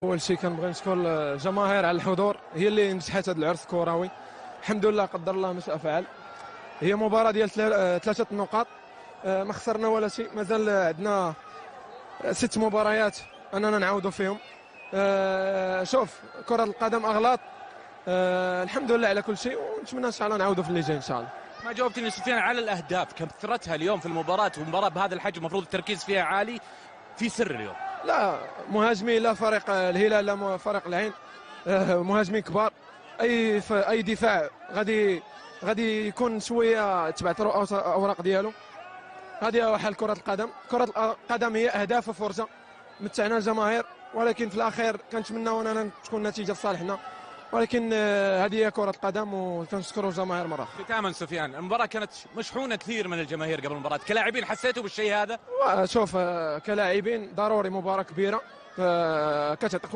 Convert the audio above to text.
اول شيء كنبغي نشكر الجماهير على الحضور، هي اللي نجحت هذا العرس الكروي. الحمد لله قدر الله ما شاء فعل. هي مباراه ديال 3 نقاط، ما خسرنا ولا شيء، مازال عندنا 6 مباريات اننا نعاودوا فيهم. شوف كره القدم اغلاط. الحمد لله على كل شيء، ونتمنى ان شاء الله نعاودوا في اللي جاي ان شاء الله. ما جاوبتني سفيان على الاهداف، كثرتها اليوم في المباراه، ومباراه بهذا الحجم المفروض التركيز فيها عالي. في سر اليوم؟ لا مهاجمين، لا فريق الهلال لا فريق العين، مهاجمين كبار. اي دفاع غادي يكون شويه تبعت الاوراق ديالو. هذه هو حال كره القدم. كره القدم هي اهداف وفرصه، متعنا الجماهير، ولكن في الاخير كنتمناو اننا تكون نتيجه في صالحنا، ولكن هذه هي كره القدم، وكنشكروا الجماهير مره اخرى. ختاما سفيان، المباراه كانت مشحونه كثير من الجماهير قبل المباراه، كلاعبين حسيتوا بالشيء هذا؟ شوف كلاعبين ضروري مباراه كبيره، كتعطيك